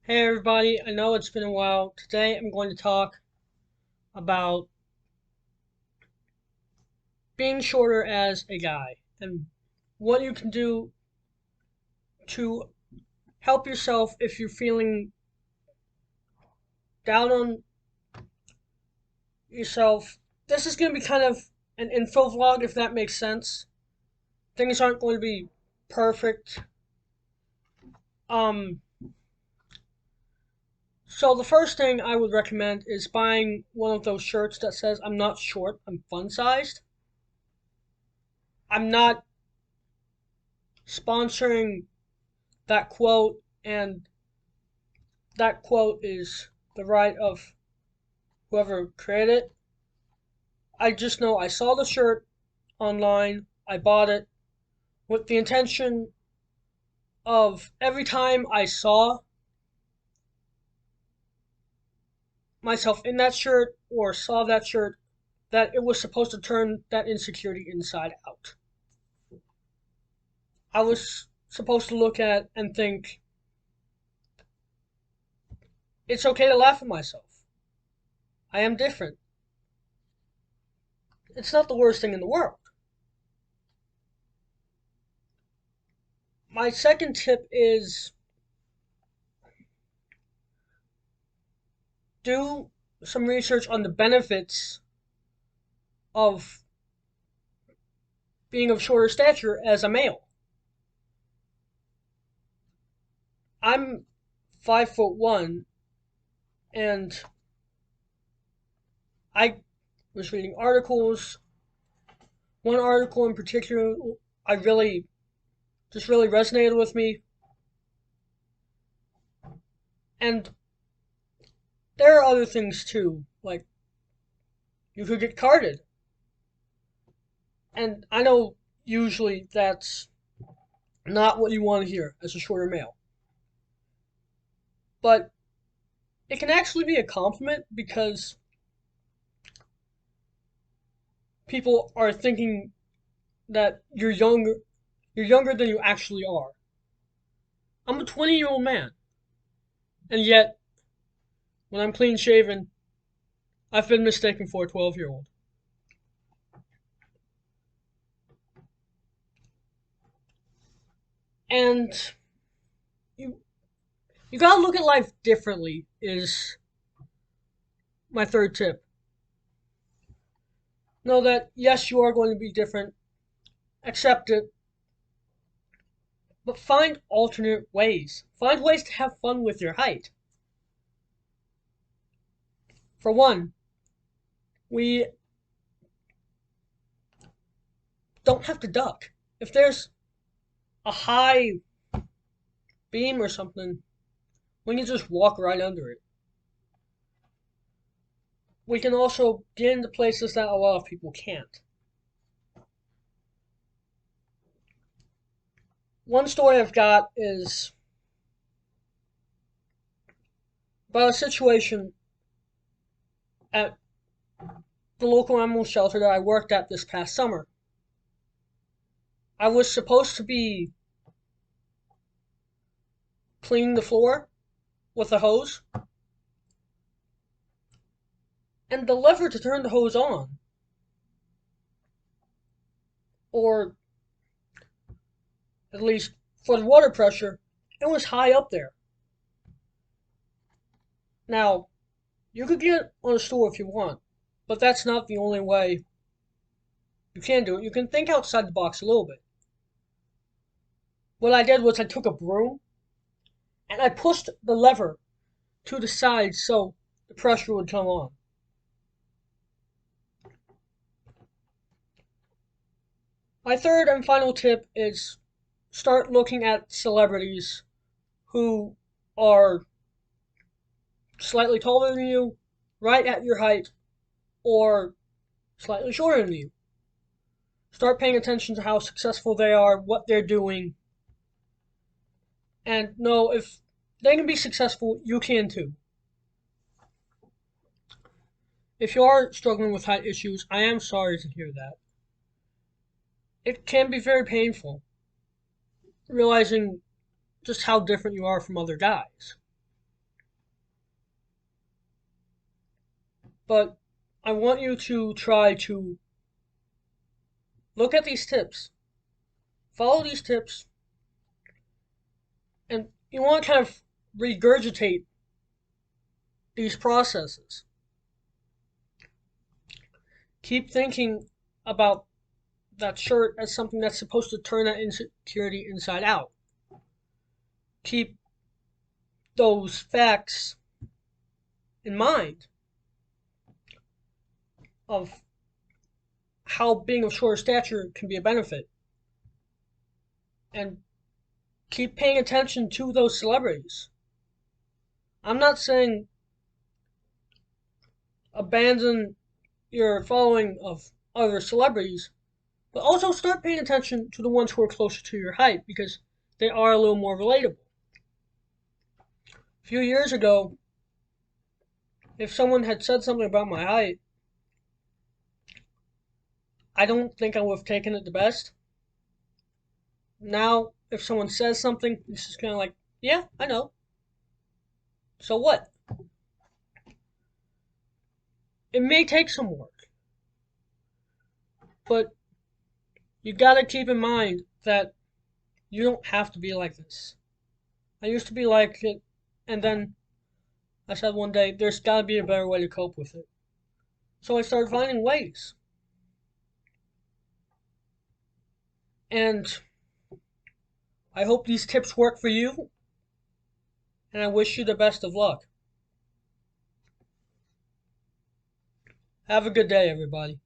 Hey everybody, I know it's been a while. Today I'm going to talk about being shorter as a guy and what you can do to help yourself if you're feeling down on yourself. This is going to be kind of an info vlog if that makes sense. Things aren't going to be perfect. Um, so the first thing I would recommend is buying one of those shirts that says I'm not short, I'm fun sized. I'm not sponsoring that quote, and that quote is the right of whoever created it. I just know I saw the shirt online, I bought it with the intention of every time I saw myself in that shirt or saw that shirt, that it was supposed to turn that insecurity inside out. I was supposed to look at and think, it's okay to laugh at myself. I am different. It's not the worst thing in the world. My second tip is do some research on the benefits of being of shorter stature as a male. I'm 5'1", and I was reading articles. One article in particular, I really resonated with me, and there are other things too, like you could get carded, and I know usually that's not what you want to hear as a shorter male, but it can actually be a compliment because people are thinking that you're younger than you actually are. I'm a 20-year-old man, and yet when I'm clean shaven, I've been mistaken for a 12-year-old. And you you gotta look at life differently is my third tip. Know that yes, you are going to be different, accept it, but find alternate ways. Find ways to have fun with your height. For one, we don't have to duck. If there's a high beam or something, we can just walk right under it. We can also get into places that a lot of people can't. One story I've got is about a situation at the local animal shelter that I worked at this past summer. I was supposed to be cleaning the floor with a hose, and the lever to turn the hose on, or at least for the water pressure, it was high up there. Now, you could get on a stool if you want, but that's not the only way you can do it. You can think outside the box a little bit. What I did was I took a broom and I pushed the lever to the side so the pressure would come on. My third and final tip is start looking at celebrities who are slightly taller than you, right at your height, or slightly shorter than you. Start paying attention to how successful they are, what they're doing, and know if they can be successful, you can too. If you are struggling with height issues, I am sorry to hear that. It can be very painful realizing just how different you are from other guys. But I want you to try to look at these tips, follow these tips, and you want to kind of regurgitate these processes. Keep thinking about that shirt as something that's supposed to turn that insecurity inside out. Keep those facts in mind of how being of shorter stature can be a benefit. And keep paying attention to those celebrities. I'm not saying abandon your following of other celebrities, but also start paying attention to the ones who are closer to your height because they are a little more relatable. A few years ago, if someone had said something about my height, I don't think I would have taken it the best. Now, if someone says something, it's just kind of like, yeah, I know. So what? It may take some work, but you gotta keep in mind that you don't have to be like this. I used to be like it, and then I said one day, there's gotta be a better way to cope with it. So I started finding ways. And I hope these tips work for you, and I wish you the best of luck. Have a good day, everybody.